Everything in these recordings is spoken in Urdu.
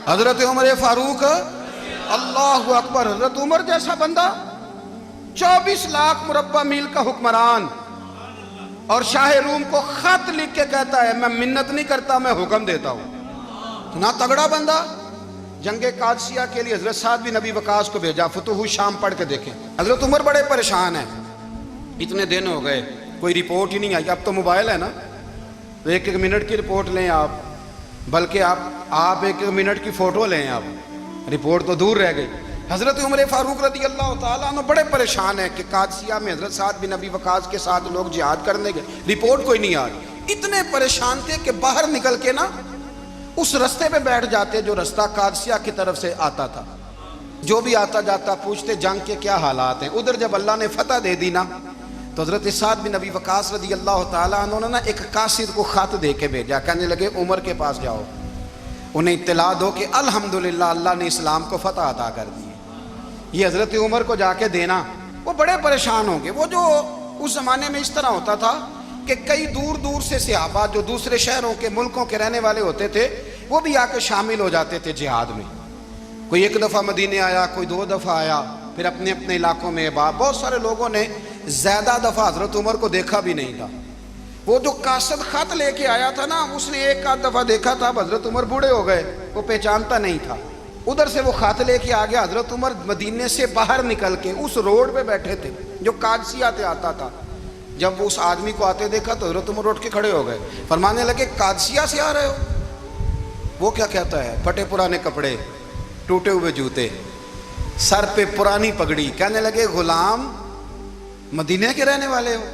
حضرت عمر فاروق اللہ اکبر، حضرت عمر جیسا بندہ 24 لاکھ مربع میل کا حکمران، اور شاہ روم کو خط لکھ کے کہتا ہے میں منت نہیں کرتا، میں حکم دیتا ہوں۔ اتنا تگڑا بندہ۔ جنگ قادسیہ کے لیے حضرت سعد بن ابی وقاص کو بھیجا، فتوح شام پڑھ کے دیکھیں۔ حضرت عمر بڑے پریشان ہیں، اتنے دن ہو گئے کوئی رپورٹ ہی نہیں آئی۔ اب تو موبائل ہے نا، تو ایک منٹ کی رپورٹ لیں آپ، بلکہ آپ ایک منٹ کی فوٹو لیں، آپ رپورٹ تو دور رہ گئی۔ حضرت عمر فاروق رضی اللہ تعالیٰ عنہ بڑے پریشان ہیں کہ قادسیہ میں حضرت سعد بن ابی وقاص کے ساتھ لوگ جہاد کرنے گئے، رپورٹ کوئی نہیں آ رہی۔ اتنے پریشان تھے کہ باہر نکل کے نا اس رستے پہ بیٹھ جاتے جو رستہ قادسیہ کی طرف سے آتا تھا، جو بھی آتا جاتا پوچھتے جنگ کے کیا حالات ہیں۔ ادھر جب اللہ نے فتح دے دی نا، تو حضرت سعد بن ابی وقاص رضی اللہ تعالیٰ عنہ نے ایک قاصد کو خط دے کے بھیجا، کہنے لگے عمر کے پاس جاؤ، انہیں اطلاع دو کہ الحمدللہ اللہ نے اسلام کو فتح عطا کر دی۔ یہ حضرت عمر کو جا کے دینا، وہ بڑے پریشان ہوں گے۔ وہ جو اس زمانے میں اس طرح ہوتا تھا کہ کئی دور دور سے صحابہ جو دوسرے شہروں کے ملکوں کے رہنے والے ہوتے تھے، وہ بھی آ کے شامل ہو جاتے تھے جہاد میں۔ کوئی ایک دفعہ مدینے آیا، کوئی 2 دفعہ آیا، پھر اپنے اپنے علاقوں میں بہت سارے لوگوں نے زیادہ دفعہ حضرت عمر کو دیکھا بھی نہیں تھا۔ وہ جو قاصد خط لے کے آیا تھا نا، اس نے ایک آدھ دفعہ دیکھا تھا، حضرت عمر بوڑھے ہو گئے، وہ پہچانتا نہیں تھا۔ ادھر سے وہ خط لے کے آ گیا، حضرت عمر مدینے سے باہر نکل کے اس روڈ پہ بیٹھے تھے جو قادسیہ سے آتا تھا۔ جب وہ اس آدمی کو آتے دیکھا تو حضرت عمر اٹھ کے کھڑے ہو گئے، فرمانے لگے قادسیہ سے آ رہے ہو؟ وہ کیا کہتا ہے؟ پھٹے پرانے کپڑے، ٹوٹے ہوئے جوتے، سر پہ پرانی پگڑی، کہنے لگے غلام مدینے کے رہنے والے ہو؟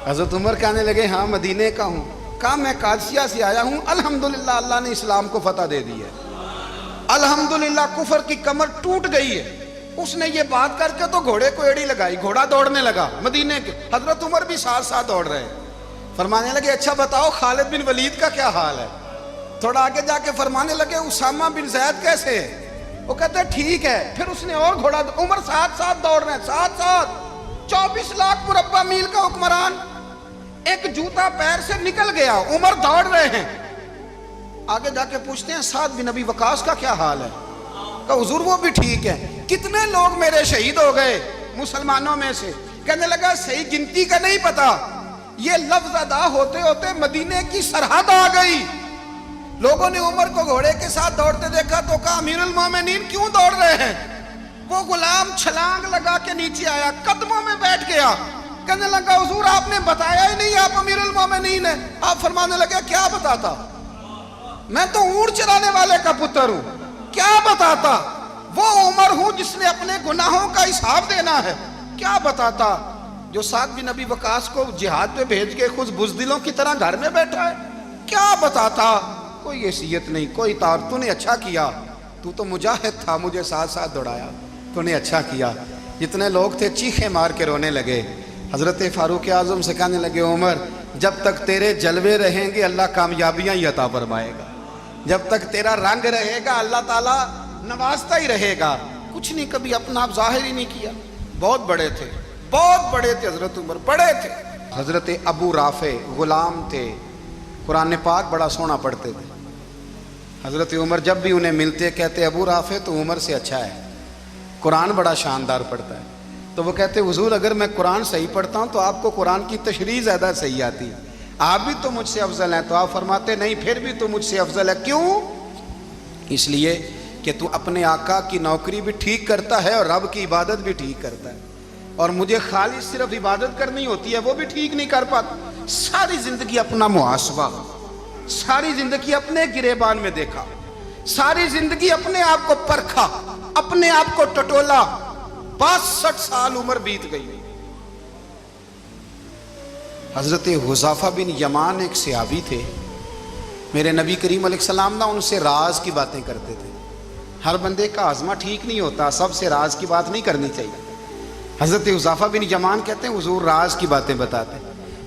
حضرت عمر کہنے لگے ہاں مدینے کا ہوں۔ کہا میں قادسیہ سے آیا ہوں، الحمدللہ اللہ نے اسلام کو فتح دے دی ہے، الحمدللہ کفر کی کمر ٹوٹ گئی ہے۔ اس نے یہ بات کر کے تو گھوڑے کو ایڑی لگائی، گھوڑا دوڑنے لگا مدینے کے، حضرت عمر بھی ساتھ ساتھ دوڑ رہے، فرمانے لگے اچھا بتاؤ خالد بن ولید کا کیا حال ہے؟ تھوڑا آگے جا کے فرمانے لگے اسامہ بن زید کیسے ہے؟ وہ کہتے ہیں ٹھیک ہے۔ پھر اس نے اور گھوڑا، عمر ساتھ ساتھ دوڑ رہے ہیں، ساتھ ساتھ 24 لاکھ مربع میل کا حکمران، ایک جوتا پیر سے نکل گیا، عمر دوڑ رہے ہیں۔ آگے جا کے پوچھتے ہیں سعد بن ابی وقاص کا کیا حال ہے؟ کہا حضور وہ بھی ٹھیک ہے۔ کتنے لوگ میرے شہید ہو گئے مسلمانوں میں سے؟ کہنے لگا صحیح گنتی کا نہیں پتا، یہ لفظ ادا ہوتے ہوتے مدینے کی سرحد آ گئی۔ لوگوں نے عمر کو گھوڑے کے ساتھ دوڑتے دیکھا تو کہا امیر المومنین کیوں دوڑ رہے ہیں؟ وہ غلام چھلانگ لگا کے نیچے آیا، قدموں میں بیٹھ گیا، کہنے لگا حضور آپ نے بتایا ہی نہیں آپ امیر المومنین ہیں۔ آپ فرمانے لگے کیا بتاتا؟ میں تو اونٹ چرانے والے کا پتر ہوں، کیا بتاتا؟ وہ عمر ہوں جس نے اپنے گناہوں کا حساب دینا ہے، کیا بتاتا؟ جو سعد بن ابی وقاص کو جہاد پہ بھیج کے خود بزدلوں کی طرح گھر میں بیٹھا ہے، کیا بتاتا؟ کوئی حیثیت نہیں، کوئی تار، تو نے اچھا کیا، تو تو مجاہد تھا، مجھے ساتھ ساتھ دوڑایا، تو نے اچھا کیا۔ جتنے لوگ تھے چیخیں مار کے رونے لگے۔ حضرت فاروق اعظم سے کہنے لگے عمر جب تک تیرے جلوے رہیں گے اللہ کامیابیاں ہی عطا فرمائے گا، جب تک تیرا رنگ رہے گا اللہ تعالیٰ نوازتا ہی رہے گا۔ کچھ نہیں کبھی اپنا آپ ظاہر ہی نہیں کیا۔ بہت بڑے تھے، بہت بڑے تھے حضرت عمر، بڑے تھے۔ حضرت ابو رافع غلام تھے، قرآن پاک بڑا سونا پڑھتے تھے۔ حضرت عمر جب بھی انہیں ملتے کہتے ابو رافع تو عمر سے اچھا ہے، قرآن بڑا شاندار پڑھتا ہے۔ تو وہ کہتے حضور اگر میں قرآن صحیح پڑھتا ہوں تو آپ کو قرآن کی تشریح زیادہ صحیح آتی ہے، آپ بھی تو مجھ سے افضل ہیں۔ تو آپ فرماتے نہیں پھر بھی تو مجھ سے افضل ہے۔ کیوں؟ اس لیے کہ تو اپنے آقا کی نوکری بھی ٹھیک کرتا ہے اور رب کی عبادت بھی ٹھیک کرتا ہے، اور مجھے خالص صرف عبادت کرنی ہوتی ہے وہ بھی ٹھیک نہیں کر پاتا۔ ساری زندگی اپنا محاسبہ، ساری زندگی اپنے گریبان میں دیکھا، ساری زندگی اپنے آپ کو پرکھا، اپنے آپ کو ٹٹولا۔ 62 سال عمر بیت گئی۔ حضرت حذیفہ بن یمان ایک صحابی تھے، میرے نبی کریم علیہ السلام نا ان سے راز کی باتیں کرتے تھے۔ ہر بندے کا ہاضمہ ٹھیک نہیں ہوتا، سب سے راز کی بات نہیں کرنی چاہیے۔ حضرت حذیفہ بن یمان کہتے ہیں حضور راز کی باتیں بتاتے۔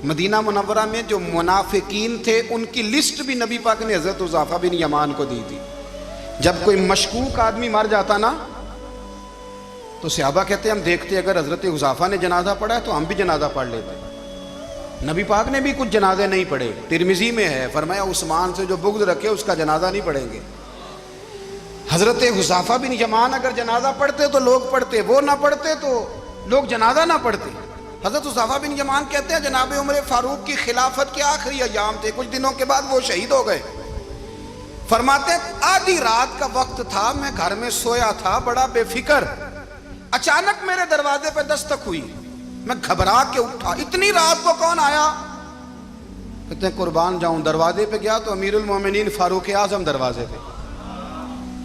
مدینہ منورہ میں جو منافقین تھے ان کی لسٹ بھی نبی پاک نے حضرت حذیفہ بن یمان کو دی تھی۔ جب کوئی مشکوک آدمی مر جاتا نا تو صحابہ کہتے ہیں ہم دیکھتے اگر حضرت حذیفہ نے جنازہ پڑھا ہے تو ہم بھی جنازہ پڑھ لیتے۔ نبی پاک نے بھی کچھ جنازے نہیں پڑھے، ترمذی میں ہے، فرمایا عثمان سے جو بغض رکھے اس کا جنازہ نہیں پڑھیں گے۔ حضرت حذیفہ بن یمان اگر جنازہ پڑھتے تو لوگ پڑھتے، وہ نہ پڑھتے تو لوگ جنازہ نہ پڑھتے۔ حضرت حذیفہ بن یمان کہتے ہیں جناب عمر فاروق کی خلافت کے آخری ایام تھے، کچھ دنوں کے بعد وہ شہید ہو گئے۔ فرماتے ہیں آدھی رات کا وقت تھا، میں گھر میں سویا تھا بڑا بے فکر، اچانک میرے دروازے پہ دستک ہوئی، میں گھبرا کے اٹھا، اتنی رات کو کون آیا؟ کہتے ہیں قربان جاؤں، دروازے پہ گیا تو امیر المومنین فاروق اعظم دروازے پہ۔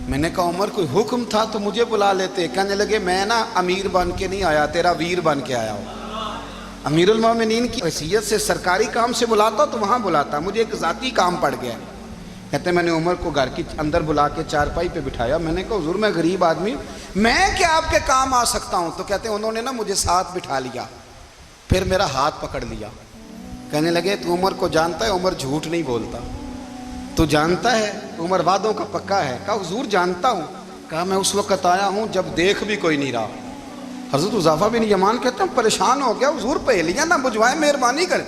میں نے کہا عمر کوئی حکم تھا تو مجھے بلا لیتے۔ کہنے لگے میں نا امیر بن کے نہیں آیا، تیرا ویر بن کے آیا ہوں۔ امیر المومنین کی حیثیت سے سرکاری کام سے بلاتا تو وہاں بلاتا، مجھے ایک ذاتی کام پڑ گیا۔ کہتے ہیں میں نے عمر کو گھر کی اندر بلا کے چارپائی پہ بٹھایا، میں نے کہا حضور میں غریب آدمی ہوں، میں کیا آپ کے کام آ سکتا ہوں؟ تو کہتے ہیں انہوں نے نا مجھے ساتھ بٹھا لیا، پھر میرا ہاتھ پکڑ لیا، کہنے لگے تو عمر کو جانتا ہے؟ عمر جھوٹ نہیں بولتا، تو جانتا ہے عمر وعدوں کا پکا ہے؟ کہا حضور جانتا ہوں۔ کہا میں اس وقت آیا ہوں جب دیکھ بھی کوئی نہیں رہا۔ حضرت حذیفہ بن یمان کہتے ہیں پریشان ہو گیا، حضور پہلیاں نہ بجھوائے، مہربانی کر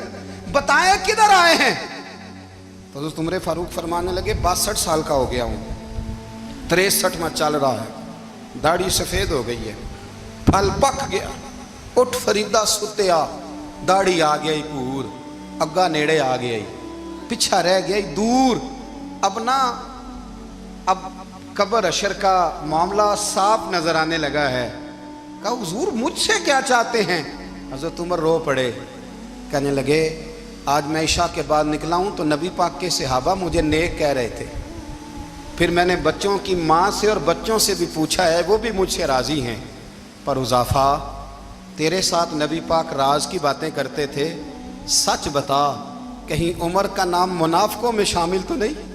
بتائیں کدھر آئے ہیں؟ تو حضرت عمر فاروق فرمانے لگے 62 سال کا ہو گیا ہوں، 63 میں چل رہا ہے، داڑھی سفید ہو گئی ہے، پھل پک گیا، اٹھ فریدہ ستیا، داڑھی آ گئی پور، اگا نیڑے آ گئی، پیچھا رہ گئی دور، اب قبر اشر کا معاملہ صاف نظر آنے لگا ہے۔ کہا حضور مجھ سے کیا چاہتے ہیں؟ حضرت عمر رو پڑے، کہنے لگے آج میں عشاء کے بعد نکلا ہوں تو نبی پاک کے صحابہ مجھے نیک کہہ رہے تھے، پھر میں نے بچوں کی ماں سے اور بچوں سے بھی پوچھا ہے، وہ بھی مجھ سے راضی ہیں، پر حذیفہ تیرے ساتھ نبی پاک راز کی باتیں کرتے تھے، سچ بتا کہیں عمر کا نام منافقوں میں شامل تو نہیں؟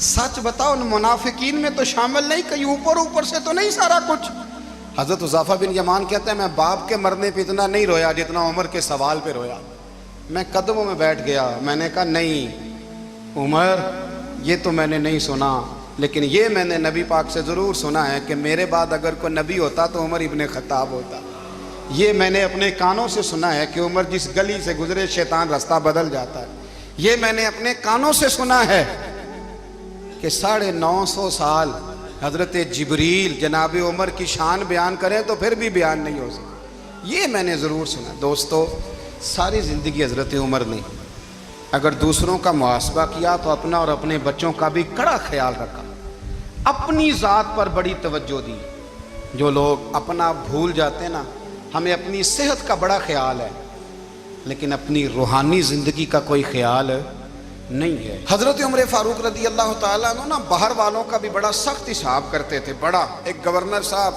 سچ بتا ان منافقین میں تو شامل نہیں، کہیں اوپر سے تو نہیں سارا کچھ؟ حضرت حذیفہ بن یمان کہتے ہیں میں باپ کے مرنے پہ اتنا نہیں رویا جتنا عمر کے سوال پہ رویا۔ میں قدموں میں بیٹھ گیا، میں نے کہا نہیں عمر یہ تو میں نے نہیں سنا، لیکن یہ میں نے نبی پاک سے ضرور سنا ہے کہ میرے بعد اگر کوئی نبی ہوتا تو عمر ابن خطاب ہوتا۔ یہ میں نے اپنے کانوں سے سنا ہے کہ عمر جس گلی سے گزرے شیطان رستہ بدل جاتا ہے۔ یہ میں نے اپنے کانوں سے سنا ہے کہ 950 سال حضرت جبریل جناب عمر کی شان بیان کریں تو پھر بھی بیان نہیں ہو سکتا، یہ میں نے ضرور سنا۔ دوستو ساری زندگی حضرت عمر نے اگر دوسروں کا محاسبہ کیا تو اپنا اور اپنے بچوں کا بھی کڑا خیال رکھا، اپنی ذات پر بڑی توجہ دی۔ جو لوگ اپنا بھول جاتے نا، ہمیں اپنی صحت کا بڑا خیال ہے لیکن اپنی روحانی زندگی کا کوئی خیال نہیں ہے۔ حضرت عمر فاروق رضی اللہ تعالیٰ عنہ نا باہر والوں کا بھی بڑا سخت حساب کرتے تھے۔ بڑا ایک گورنر صاحب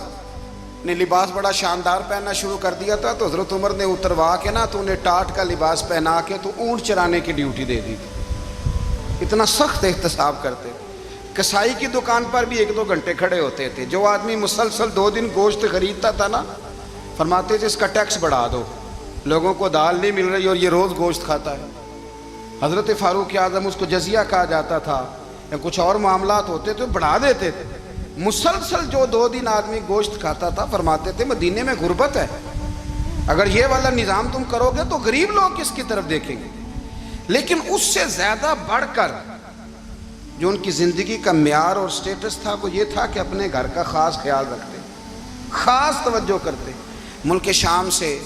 نے لباس بڑا شاندار پہننا شروع کر دیا تھا تو حضرت عمر نے اتروا کے نا تو انہیں ٹاٹ کا لباس پہنا کے تو اونٹ چرانے کی ڈیوٹی دے دی تھی، اتنا سخت احتساب کرتے۔ کسائی کی دکان پر بھی 1-2 گھنٹے کھڑے ہوتے تھے۔ جو آدمی مسلسل 2 دن گوشت خریدتا تھا نا، فرماتے تھے اس کا ٹیکس بڑھا دو، لوگوں کو دال نہیں مل رہی اور یہ روز گوشت کھاتا ہے۔ حضرت فاروق اعظم اس کو جزیہ کہا جاتا تھا، یا کچھ اور معاملات ہوتے تو بڑھا دیتے تھے۔ مسلسل جو 2 دن آدمی گوشت کھاتا تھا، فرماتے تھے مدینے میں غربت ہے، اگر یہ والا نظام تم کرو گے تو غریب لوگ کس کی طرف دیکھیں گے۔ لیکن اس سے زیادہ بڑھ کر جو ان کی زندگی کا معیار اور سٹیٹس تھا وہ یہ تھا کہ اپنے گھر کا خاص خیال رکھتے، خاص توجہ کرتے۔ ملک شام سے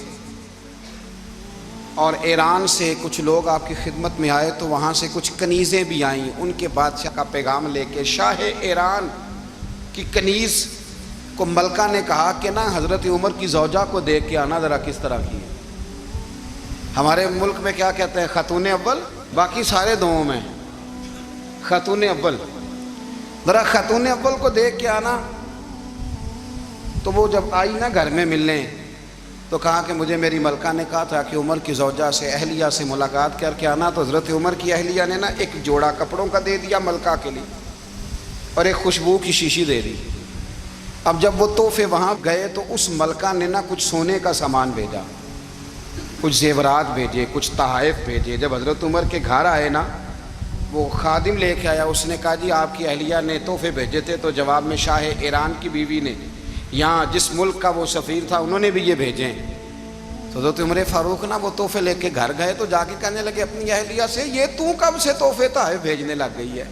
اور ایران سے کچھ لوگ آپ کی خدمت میں آئے تو وہاں سے کچھ کنیزیں بھی آئیں، ان کے بادشاہ کا پیغام لے کے۔ شاہ ایران کی کنیز کو ملکہ نے کہا کہ نا حضرت عمر کی زوجہ کو دیکھ کے آنا ذرا کس طرح کی ہے۔ ہمارے ملک میں کیا کہتے ہیں؟ خاتون اول، باقی سارے دوؤں میں خاتون اول، ذرا خاتون اول کو دیکھ کے آنا۔ تو وہ جب آئی نا گھر میں ملنے تو کہا کہ مجھے میری ملکہ نے کہا تھا کہ عمر کی زوجہ سے اہلیہ سے ملاقات کر کے آنا۔ تو حضرت عمر کی اہلیہ نے نا ایک جوڑا کپڑوں کا دے دیا ملکہ کے لیے اور ایک خوشبو کی شیشی دے دی۔ اب جب وہ تحفے وہاں گئے تو اس ملکہ نے نا کچھ سونے کا سامان بھیجا، کچھ زیورات بھیجے، کچھ تحائف بھیجے۔ جب حضرت عمر کے گھر آئے نا، وہ خادم لے کے آیا، اس نے کہا جی آپ کی اہلیہ نے تحفے بھیجے تھے، تو جواب میں شاہ ایران کی بیوی نے، یہاں جس ملک کا وہ سفیر تھا، انہوں نے بھی یہ بھیجے۔ تو حضرت عمر فاروق نا وہ تحفے لے کے گھر گئے تو جا کے کہنے لگے اپنی اہلیہ سے، یہ تو کب سے تحفے تحائف بھیجنے لگ گئی ہے؟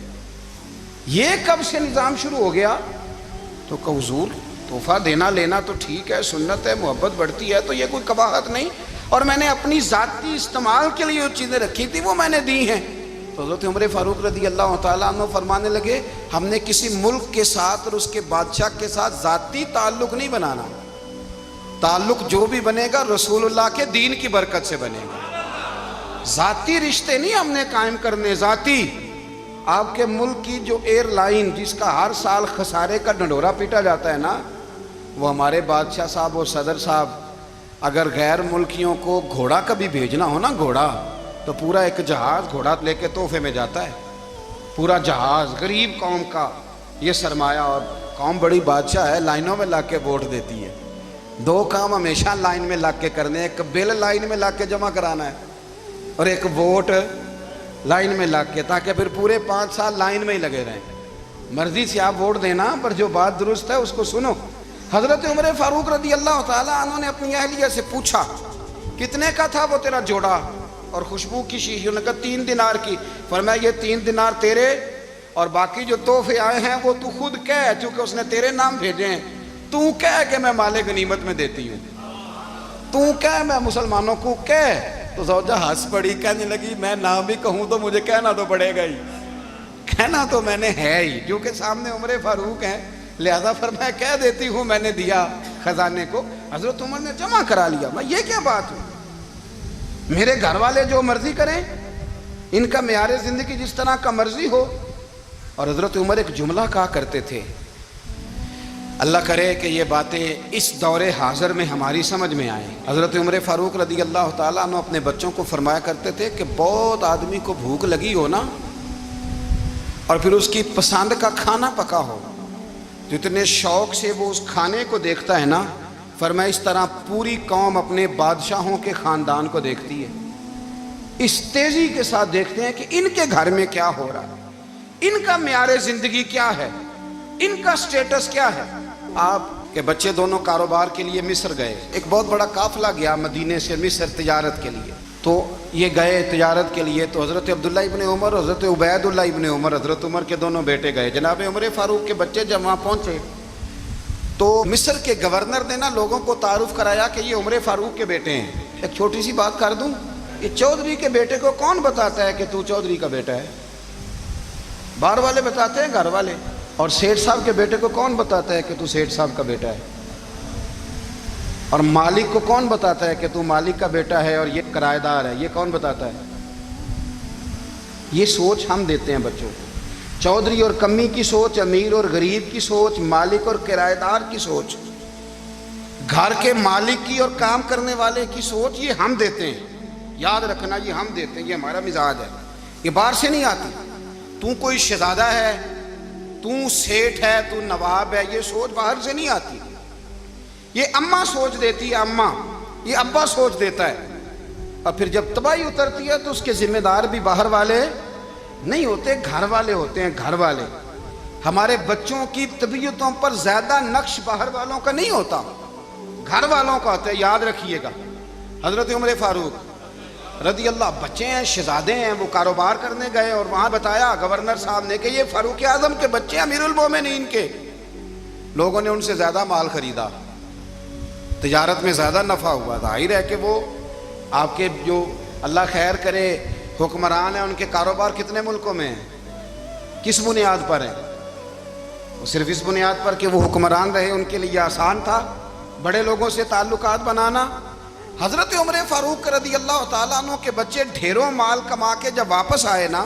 یہ کب سے نظام شروع ہو گیا؟ تو کہ حضور تحفہ دینا لینا تو ٹھیک ہے، سنت ہے، محبت بڑھتی ہے، تو یہ کوئی قباحت نہیں، اور میں نے اپنی ذاتی استعمال کے لیے جو چیزیں رکھی تھی وہ میں نے دی ہیں۔ تو حضرت عمر فاروق رضی اللہ تعالیٰ عنہ فرمانے لگے ہم نے کسی ملک کے ساتھ اور اس کے بادشاہ کے ساتھ ذاتی تعلق نہیں بنانا، تعلق جو بھی بنے گا رسول اللہ کے دین کی برکت سے بنے گا، ذاتی رشتے نہیں ہم نے قائم کرنے۔ ذاتی آپ کے ملک کی جو ایئر لائن جس کا ہر سال خسارے کا ڈنڈورا پیٹا جاتا ہے نا، وہ ہمارے بادشاہ صاحب اور صدر صاحب اگر غیر ملکیوں کو گھوڑا کبھی بھیجنا ہو نا، گھوڑا، تو پورا ایک جہاز گھوڑا لے کے تحفے میں جاتا ہے، پورا جہاز غریب قوم کا یہ سرمایہ، اور قوم بڑی بادشاہ ہے، لائنوں میں لا کے ووٹ دیتی ہے، دو کام ہمیشہ لائن میں لا کے کرنے، ایک بل لائن میں لا کے جمع کرانا ہے اور ایک ووٹ لائن میں لا کے، تاکہ پھر پورے 5 سال لائن میں ہی لگے رہیں۔ مرضی سے آپ ووٹ دینا، پر جو بات درست ہے اس کو سنو۔ حضرت عمر فاروق رضی اللہ تعالیٰ عنہ نے اپنی اہلیہ سے پوچھا کتنے کا تھا وہ تیرا جوڑا اور خوشبو کی شیشی؟ انہوں نے کہا 3 دینار کی۔ فرمایا یہ 3 دینار تیرے، اور باقی جو تحفے آئے ہیں وہ تو خود کہہ، چونکہ اس نے تیرے نام بھیجے ہیں، تو کہہ کہ میں مال غنیمت میں دیتی ہوں، تو کہہ میں مسلمانوں کو کہہ۔ تو زوجہ ہنس پڑی، کہنے لگی میں نہ بھی کہوں تو مجھے کہنا تو پڑے گا ہی، کہنا تو میں نے ہے ہی، کیونکہ سامنے عمر فاروق ہیں، لہذا فرمایا کہہ دیتی ہوں میں نے دیا خزانے کو۔ حضرت عمر نے جمع کرا لیا۔ میں یہ کیا بات ہے، میرے گھر والے جو مرضی کریں، ان کا معیار زندگی جس طرح کا مرضی ہو۔ اور حضرت عمر ایک جملہ کہا کرتے تھے، اللہ کرے کہ یہ باتیں اس دور حاضر میں ہماری سمجھ میں آئیں۔ حضرت عمر فاروق رضی اللہ تعالیٰ عنہ اپنے بچوں کو فرمایا کرتے تھے کہ بہت آدمی کو بھوک لگی ہو نا، اور پھر اس کی پسند کا کھانا پکا ہو، جتنے شوق سے وہ اس کھانے کو دیکھتا ہے نا، فرمایا اس طرح پوری قوم اپنے بادشاہوں کے خاندان کو دیکھتی ہے، اس تیزی کے ساتھ دیکھتے ہیں کہ ان کے گھر میں کیا ہو رہا ہے، ان کا معیار زندگی کیا ہے، ان کا سٹیٹس کیا ہے۔ آپ کے بچے دونوں کاروبار کے لیے مصر گئے، ایک بہت بڑا قافلہ گیا مدینے سے مصر تجارت کے لیے، تو یہ گئے تجارت کے لیے، تو حضرت عبداللہ ابن عمر، حضرت عبید اللہ ابن عمر، حضرت عمر کے دونوں بیٹے گئے۔ جناب عمر فاروق کے بچے جب وہاں پہنچے تو مصر کے گورنر نے نا لوگوں کو تعارف کرایا کہ یہ عمر فاروق کے بیٹے ہیں۔ ایک چھوٹی سی بات کر دوں، یہ چودھری کے بیٹے کو کون بتاتا ہے کہ تو چودھری کا بیٹا ہے؟ باہر والے بتاتے ہیں، گھر والے۔ اور سیٹھ صاحب کے بیٹے کو کون بتاتا ہے کہ تو سیٹھ صاحب کا بیٹا ہے؟ اور مالک کو کون بتاتا ہے کہ تو مالک کا بیٹا ہے اور یہ کرایہ دار ہے؟ یہ کون بتاتا ہے؟ یہ سوچ ہم دیتے ہیں بچوں کو، چودھری اور کمی کی سوچ، امیر اور غریب کی سوچ، مالک اور کرایہ دار کی سوچ، گھر کے مالک کی اور کام کرنے والے کی سوچ، یہ ہم دیتے ہیں۔ یاد رکھنا، یہ ہم دیتے ہیں، یہ ہمارا مزاج ہے، یہ باہر سے نہیں آتی۔ تو کوئی شہزادہ ہے، تو سیٹھ ہے، تو نواب ہے، یہ سوچ باہر سے نہیں آتی، یہ اماں سوچ دیتی ہے، اماں، یہ ابا سوچ دیتا ہے، اور پھر جب تباہی اترتی ہے تو اس کے ذمہ دار بھی باہر والے نہیں ہوتے، گھر والے ہوتے ہیں، گھر والے۔ ہمارے بچوں کی طبیعتوں پر زیادہ نقش باہر والوں کا نہیں ہوتا، گھر والوں کا ہوتا ہے، یاد رکھیے گا۔ حضرت عمر فاروق رضی اللہ، بچے ہیں، شہزادے ہیں، وہ کاروبار کرنے گئے، اور وہاں بتایا گورنر صاحب نے کہ یہ فاروق اعظم کے بچے، امیر المومنین کے۔ لوگوں نے ان سے زیادہ مال خریدا، تجارت میں زیادہ نفع ہوا، ظاہر ہے کہ وہ آپ کے جو اللہ خیر کرے حکمران ہیں، ان کے کاروبار کتنے ملکوں میں ہیں، کس بنیاد پر ہیں؟ وہ صرف اس بنیاد پر کہ وہ حکمران رہے، ان کے لیے آسان تھا بڑے لوگوں سے تعلقات بنانا۔ حضرت عمر فاروق رضی اللہ تعالیٰ عنہ کے بچے ڈھیروں مال کما کے جب واپس آئے نا،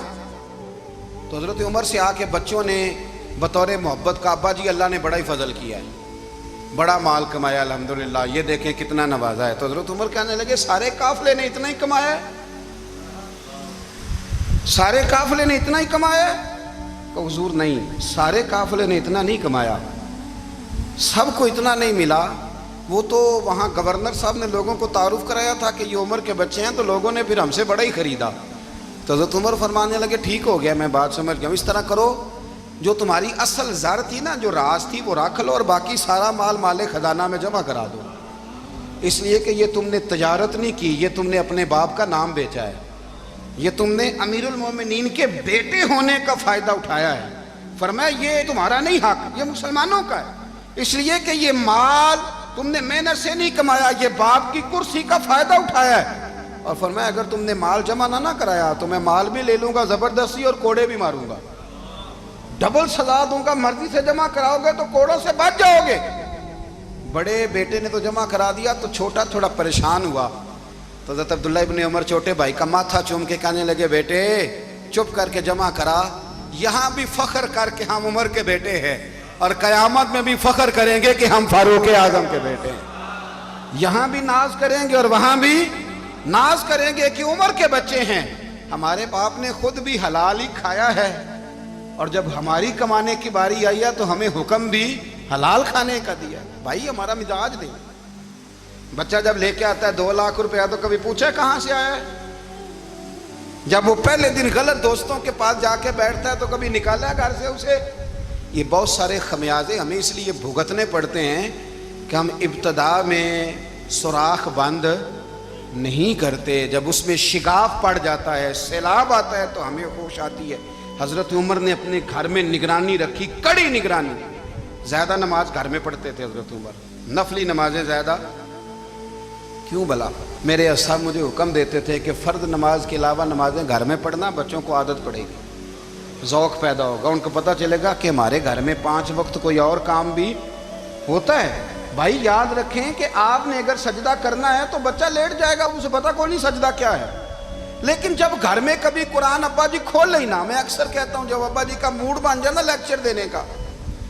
تو حضرت عمر سے آ کے بچوں نے بطور محبت کا، ابا جی اللہ نے بڑا ہی فضل کیا ہے، بڑا مال کمایا الحمدللہ، یہ دیکھیں کتنا نوازا ہے۔ تو حضرت عمر کہنے لگے سارے قافلے نے اتنا ہی کمایا ہے، سارے قافلے نے اتنا ہی کمایا ہے؟ کہ حضور نہیں، سارے قافلے نے اتنا نہیں کمایا، سب کو اتنا نہیں ملا، وہ تو وہاں گورنر صاحب نے لوگوں کو تعارف کرایا تھا کہ یہ عمر کے بچے ہیں، تو لوگوں نے پھر ہم سے بڑا ہی خریدا۔ تو حضرت عمر فرمانے لگے ٹھیک ہو گیا، میں بات سمجھ گیا، اس طرح کرو، جو تمہاری اصل زر تھی نا، جو راز تھی، وہ رکھ لو، اور باقی سارا مال مال خزانہ میں جمع کرا دو، اس لیے کہ یہ تم نے تجارت نہیں کی، یہ تم نے اپنے باپ کا نام بیچا ہے، یہ تم نے امیر المومنین کے بیٹے ہونے کا فائدہ اٹھایا ہے، فرمایا یہ تمہارا نہیں حق، یہ مسلمانوں کا ہے، اس لیے کہ یہ مال تم نے محنت سے نہیں کمایا، یہ باپ کی کرسی کا فائدہ اٹھایا ہے۔ اور فرمایا اگر تم نے مال جمع نہ کرایا تو میں مال بھی لے لوں گا زبردستی اور کوڑے بھی ماروں گا، ڈبل سزا دوں گا۔ مرضی سے جمع کراؤ گے تو کوڑوں سے بچ جاؤ گے۔ بڑے بیٹے نے تو جمع کرا دیا تو چھوٹا تھوڑا پریشان ہوا، تو حضرت عبداللہ ابن عمر چھوٹے بھائی کا ماتھا چوم کے کہنے لگے بیٹے چپ کر کے جمع کرا، یہاں بھی فخر کر کے ہم عمر کے بیٹے ہیں اور قیامت میں بھی فخر کریں گے کہ ہم فاروق اعظم کے بیٹے ہیں۔ یہاں بھی ناز کریں گے اور وہاں بھی ناز کریں گے کہ عمر کے بچے ہیں۔ ہمارے باپ نے خود بھی حلال ہی کھایا ہے، اور جب ہماری کمانے کی باری آئی ہے تو ہمیں حکم بھی حلال کھانے کا دیا۔ بھائی ہمارا مزاج دے، بچہ جب لے کے آتا ہے 2 لاکھ روپیہ تو کبھی پوچھے کہاں سے آیا ہے؟ جب وہ پہلے دن غلط دوستوں کے پاس جا کے بیٹھتا ہے تو کبھی نکالا ہے گھر سے اسے؟ یہ بہت سارے خمیازے ہمیں اس لیے بھگتنے پڑتے ہیں کہ ہم ابتدا میں سوراخ بند نہیں کرتے، جب اس میں شگاف پڑ جاتا ہے، سیلاب آتا ہے تو ہمیں ہوش آتی ہے۔ حضرت عمر نے اپنے گھر میں نگرانی رکھی، کڑی نگرانی۔ زیادہ نماز گھر میں پڑھتے تھے حضرت عمر، نفلی نمازیں زیادہ کیوں بلا؟ میرے اصحاب مجھے حکم دیتے تھے کہ فرض نماز کے علاوہ نمازیں گھر میں پڑھنا، بچوں کو عادت پڑے گی، ذوق پیدا ہوگا، ان کو پتہ چلے گا کہ ہمارے گھر میں 5 وقت کوئی اور کام بھی ہوتا ہے۔ بھائی یاد رکھیں کہ آپ نے اگر سجدہ کرنا ہے تو بچہ لیٹ جائے گا، اسے پتہ کوئی نہیں سجدہ کیا ہے، لیکن جب گھر میں کبھی قرآن ابا جی کھول لینا، میں اکثر کہتا ہوں جب ابا جی کا موڈ بن جائے نا لیکچر دینے کا،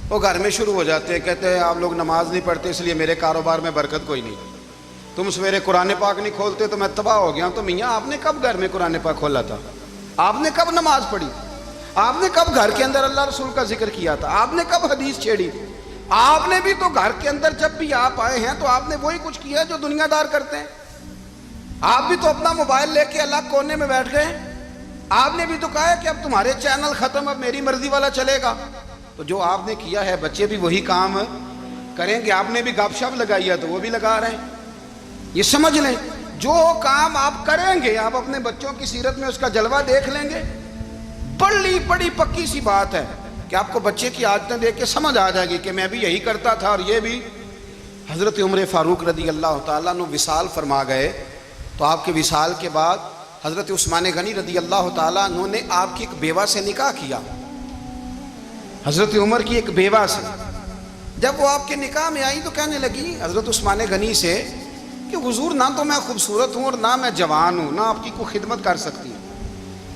وہ گھر میں شروع ہو جاتے ہیں، کہتے ہیں آپ لوگ نماز نہیں پڑھتے اس لیے میرے کاروبار میں برکت کوئی نہیں، تم سویرے قرآن پاک نہیں کھولتے تو میں تباہ ہو گیا ہوں۔ تو میاں آپ نے کب گھر میں قرآن پاک کھولا تھا؟ آپ نے کب نماز پڑھی؟ آپ نے کب گھر کے اندر اللہ رسول کا ذکر کیا تھا؟ آپ نے کب حدیث چھیڑی؟ آپ نے بھی تو گھر کے اندر جب بھی آپ آئے ہیں تو آپ نے وہی کچھ کیا جو دنیا دار کرتے ہیں۔ آپ بھی تو اپنا موبائل لے کے الگ کونے میں بیٹھ گئے، آپ نے بھی تو کہا ہے کہ اب تمہارے چینل ختم، اب میری مرضی والا چلے گا۔ تو جو آپ نے کیا ہے بچے بھی وہی کام کریں گے۔ آپ نے بھی گپ شپ لگائی ہے تو وہ بھی لگا رہے ہیں۔ یہ سمجھ لیں جو کام آپ کریں گے آپ اپنے بچوں کی سیرت میں اس کا جلوہ دیکھ لیں گے۔ بڑی پکی سی بات ہے کہ آپ کو بچے کی عادتیں دیکھ کے سمجھ آ جائے گی کہ میں بھی یہی کرتا تھا اور یہ بھی۔ حضرت عمر فاروق رضی اللہ تعالیٰ عنہ وصال فرما گئے، تو آپ کے وصال کے بعد حضرت عثمان غنی رضی اللہ تعالیٰ عنہ نے آپ کی ایک بیوہ سے نکاح کیا، حضرت عمر کی ایک بیوہ سے۔ جب وہ آپ کے نکاح میں آئی تو کہنے لگی حضرت عثمان غنی سے کہ حضور نہ تو میں خوبصورت ہوں اور نہ میں جوان ہوں، نہ آپ کی کوئی خدمت کر سکتی ہوں،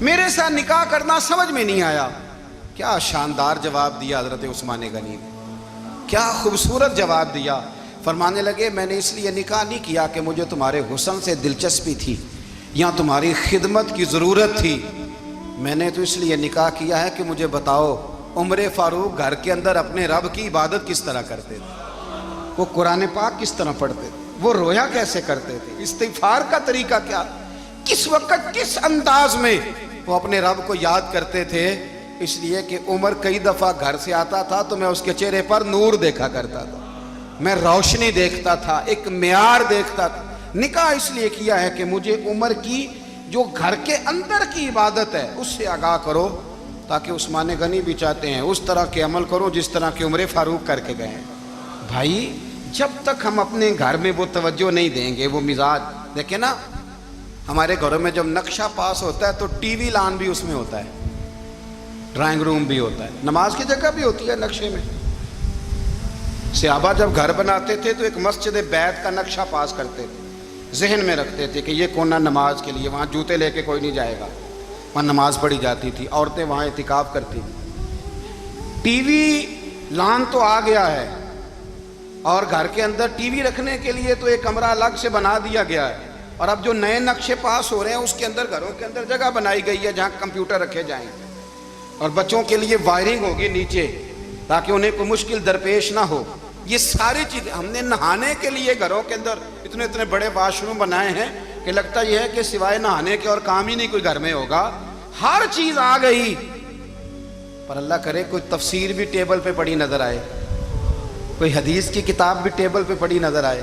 میرے ساتھ نکاح کرنا سمجھ میں نہیں آیا۔ کیا شاندار جواب دیا حضرت عثمان غنی نے، کیا خوبصورت جواب دیا۔ فرمانے لگے میں نے اس لیے نکاح نہیں کیا کہ مجھے تمہارے حسن سے دلچسپی تھی یا تمہاری خدمت کی ضرورت تھی، میں نے تو اس لیے نکاح کیا ہے کہ مجھے بتاؤ عمر فاروق گھر کے اندر اپنے رب کی عبادت کس طرح کرتے تھے، وہ قرآن پاک کس طرح پڑھتے تھے، وہ رویا کیسے کرتے تھے، استغفار کا طریقہ کیا، کس وقت کس انداز میں وہ اپنے رب کو یاد کرتے تھے۔ اس لیے کہ عمر کئی دفعہ گھر سے آتا تھا تو میں اس کے چہرے پر نور دیکھا کرتا تھا، میں روشنی دیکھتا تھا، ایک معیار دیکھتا تھا۔ نکاح اس لیے کیا ہے کہ مجھے عمر کی جو گھر کے اندر کی عبادت ہے اس سے آگاہ کرو، تاکہ عثمان غنی بھی چاہتے ہیں اس طرح کے عمل کرو جس طرح کہ عمر فاروق کر کے گئے ہیں۔ بھائی جب تک ہم اپنے گھر میں وہ توجہ نہیں دیں گے، وہ مزاج دیکھیں نا، ہمارے گھروں میں جب نقشہ پاس ہوتا ہے تو ٹی وی لان بھی اس میں ہوتا ہے، ڈرائنگ روم بھی ہوتا ہے، نماز کی جگہ بھی ہوتی ہے نقشے میں۔ صحابہ جب گھر بناتے تھے تو ایک مسجد بیت کا نقشہ پاس کرتے تھے، ذہن میں رکھتے تھے کہ یہ کونا نماز کے لیے، وہاں جوتے لے کے کوئی نہیں جائے گا، وہاں نماز پڑھی جاتی تھی، عورتیں وہاں اعتکاف کرتی تھیں۔ ٹی وی لان تو آ گیا ہے اور گھر کے اندر ٹی وی رکھنے کے لیے تو ایک کمرہ الگ سے بنا دیا گیا ہے، اور اب جو نئے نقشے پاس ہو رہے ہیں اس کے اندر گھروں کے اندر جگہ بنائی گئی ہے جہاں کمپیوٹر رکھے جائیں، اور بچوں کے لیے وائرنگ ہوگی نیچے تاکہ انہیں کوئی مشکل درپیش نہ ہو۔ یہ ساری چیزیں ہم نے نہانے کے لیے گھروں کے اندر اتنے بڑے واش روم بنائے ہیں کہ لگتا یہ ہے کہ سوائے نہانے کے اور کام ہی نہیں کوئی گھر میں ہوگا، ہر چیز آ گئی۔ پر اللہ کرے کوئی تفسیر بھی ٹیبل پہ پڑی نظر آئے، کوئی حدیث کی کتاب بھی ٹیبل پہ پڑی نظر آئے۔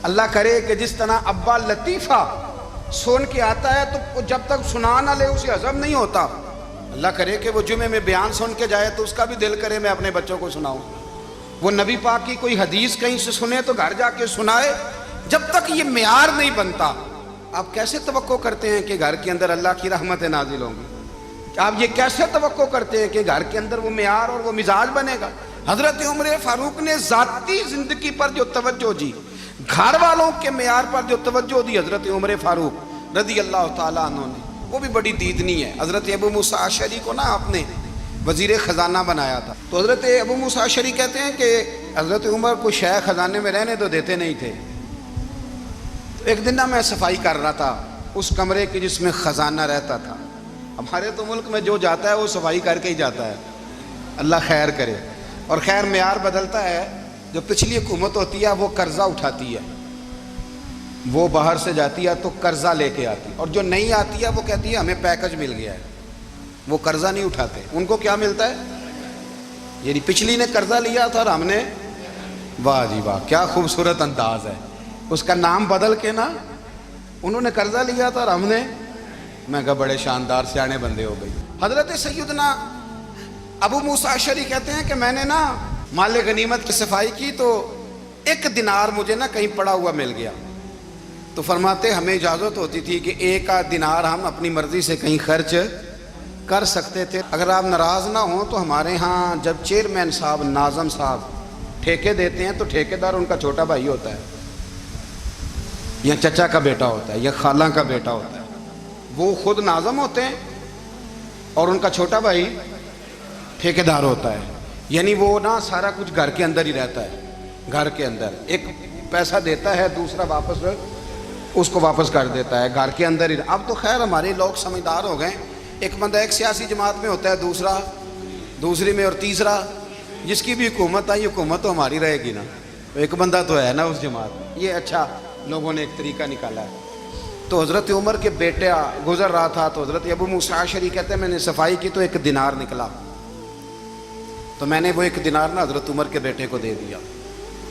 اللہ کرے کہ جس طرح ابا لطیفہ سن کے آتا ہے تو جب تک سنا نہ لے اسے ہضم نہیں ہوتا، اللہ کرے کہ وہ جمعے میں بیان سن کے جائے تو اس کا بھی دل کرے میں اپنے بچوں کو سناؤں. وہ نبی پاک کی کوئی حدیث کہیں سے سنے تو گھر جا کے سنائے. جب تک یہ معیار نہیں بنتا آپ کیسے توقع کرتے ہیں کہ گھر کے اندر اللہ کی رحمتیں نازل ہوں گی؟ آپ یہ کیسے توقع کرتے ہیں کہ گھر کے اندر وہ معیار اور وہ مزاج بنے گا؟ حضرت عمر فاروق نے ذاتی زندگی پر جو توجہ دی، گھر والوں کے معیار پر جو توجہ دی حضرت عمر فاروق رضی اللہ تعالیٰ عنہ نے، وہ بھی بڑی دیدنی ہے. حضرت ابو موسیٰ اشعری کو نا آپ نے وزیر خزانہ بنایا تھا. تو حضرت ابو موسیٰ اشعری کہتے ہیں کہ حضرت عمر کو شیخ خزانے میں رہنے تو دیتے نہیں تھے. ایک دن نا میں صفائی کر رہا تھا اس کمرے کی جس میں خزانہ رہتا تھا. ہمارے تو ملک میں جو جاتا ہے وہ صفائی کر کے ہی جاتا ہے، اللہ خیر کرے. اور خیر معیار بدلتا ہے. جو پچھلی حکومت ہوتی ہے وہ قرضہ اٹھاتی ہے، وہ باہر سے جاتی ہے تو قرضہ لے کے آتی ہے، اور جو نہیں آتی ہے وہ کہتی ہے ہمیں پیکج مل گیا ہے. وہ قرضہ نہیں اٹھاتے. ان کو کیا ملتا ہے؟ یعنی پچھلی نے قرضہ لیا تھا اور ہم نے، واہ جی واہ کیا خوبصورت انداز ہے. اس کا نام بدل کے نا، انہوں نے قرضہ لیا تھا اور ہم نے، میں کہا بڑے شاندار سیانے بندے ہو گئی. حضرت سیدنا ابو موسیٰ اشعری کہتے ہیں کہ میں نے نا مال غنیمت کی صفائی کی تو 1 دینار مجھے نا کہیں پڑا ہوا مل گیا. تو فرماتے ہمیں اجازت ہوتی تھی کہ 1 دینار ہم اپنی مرضی سے کہیں خرچ کر سکتے تھے. اگر آپ ناراض نہ ہوں تو ہمارے ہاں جب چیئرمین صاحب، ناظم صاحب ٹھیکے دیتے ہیں تو ٹھیکیدار ان کا چھوٹا بھائی ہوتا ہے، یا چچا کا بیٹا ہوتا ہے، یا خالہ کا بیٹا ہوتا ہے. وہ خود ناظم ہوتے ہیں اور ان کا چھوٹا بھائی ٹھیکیدار ہوتا ہے. یعنی وہ نا سارا کچھ گھر کے اندر ہی رہتا ہے. گھر کے اندر ایک پیسہ دیتا ہے، دوسرا واپس اس کو واپس کر دیتا ہے. گھر کے اندر ہی. اب تو خیر ہمارے لوگ سمجھدار ہو گئے. ایک بندہ ایک سیاسی جماعت میں ہوتا ہے، دوسرا دوسری میں، اور تیسرا جس کی بھی حکومت آئی حکومت تو ہماری رہے گی نا. ایک بندہ تو ہے نا اس جماعت میں. یہ اچھا لوگوں نے ایک طریقہ نکالا ہے. تو حضرت عمر کے بیٹا گزر رہا تھا تو حضرت ابو موسیٰ اشعری کہتے ہیں میں نے صفائی کی تو 1 دینار نکلا. تو میں نے وہ 1 دینار نا حضرت عمر کے بیٹے کو دے دیا.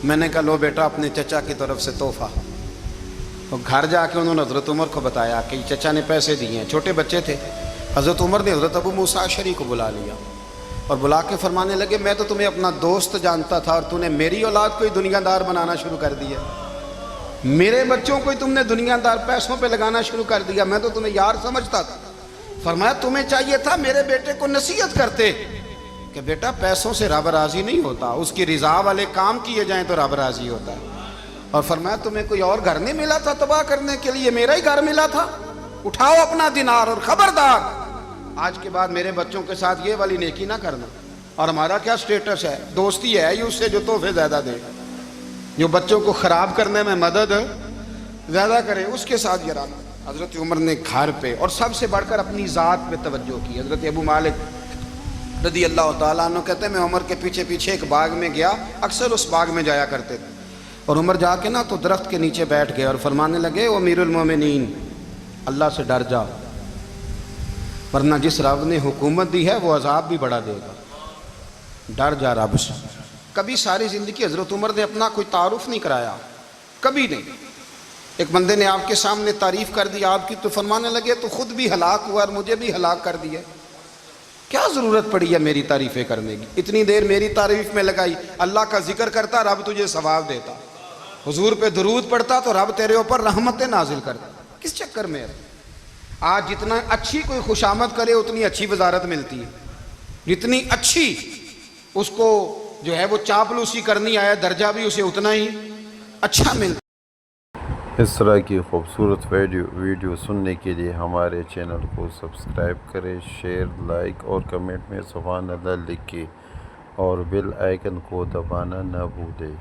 میں نے کہا لو بیٹا اپنے چچا کی طرف سے تحفہ. تو گھر جا کے انہوں نے حضرت عمر کو بتایا کہ چچا نے پیسے دیے ہیں. چھوٹے بچے تھے. حضرت عمر نے حضرت ابو موسیٰ اشعری کو بلا لیا اور بلا کے فرمانے لگے میں تو تمہیں اپنا دوست جانتا تھا اور تو نے میری اولاد کو ہی دنیا دار بنانا شروع کر دیا. میرے بچوں کو ہی تم نے دنیا دار پیسوں پہ لگانا شروع کر دیا. میں تو تمہیں یار سمجھتا تھا. فرمایا تمہیں چاہیے تھا میرے بیٹے کو نصیحت کرتے کہ بیٹا پیسوں سے رب راضی نہیں ہوتا، اس کی رضا والے کام کیے جائیں تو رب راضی ہوتا ہے. اور فرمایا تمہیں کوئی اور گھر نہیں ملا تھا تباہ کرنے کے لیے، میرا ہی گھر ملا تھا. اٹھاؤ اپنا دینار اور خبردار آج کے بعد میرے بچوں کے ساتھ یہ والی نیکی نہ کرنا. اور ہمارا کیا سٹیٹس ہے؟ دوستی ہے اس سے جو تحفے زیادہ دے، جو بچوں کو خراب کرنے میں مدد زیادہ کرے، اس کے ساتھ یہ رہنا. حضرت عمر نے گھر پہ اور سب سے بڑھ کر اپنی ذات پہ توجہ کی. حضرت ابو مالک رضی اللہ تعالیٰ عنہ کہتے ہیں میں عمر کے پیچھے پیچھے ایک باغ میں گیا، اکثر اس باغ میں جایا کرتے تھے. اور عمر جا کے نا تو درخت کے نیچے بیٹھ گئے اور فرمانے لگے او امیر المومنین اللہ سے ڈر جا، ورنہ جس رب نے حکومت دی ہے وہ عذاب بھی بڑھا دے گا. ڈر جا رب سے. کبھی ساری زندگی حضرت عمر نے اپنا کوئی تعارف نہیں کرایا، کبھی نہیں. ایک بندے نے آپ کے سامنے تعریف کر دی آپ کی تو فرمانے لگے تو خود بھی ہلاک ہوا اور مجھے بھی ہلاک کر دیا. کیا ضرورت پڑی ہے میری تعریفیں کرنے کی؟ اتنی دیر میری تعریف میں لگائی. اللہ کا ذکر کرتا رب تجھے ثواب دیتا، حضور پہ درود پڑھتا تو رب تیرے اوپر رحمتیں نازل کرتا. کس چکر میں؟ آج جتنا اچھی کوئی خوشامد کرے اتنی اچھی وزارت ملتی ہے، جتنی اچھی اس کو جو ہے وہ چاپلوسی کرنی آیا درجہ بھی اسے اتنا ہی اچھا ملتا. اس طرح کی خوبصورت ویڈیو سننے کے لیے ہمارے چینل کو سبسکرائب کریں، شیئر، لائک اور کمنٹ میں سبحان اللہ لکھیں اور بیل آئیکن کو دبانا نہ بھولیں.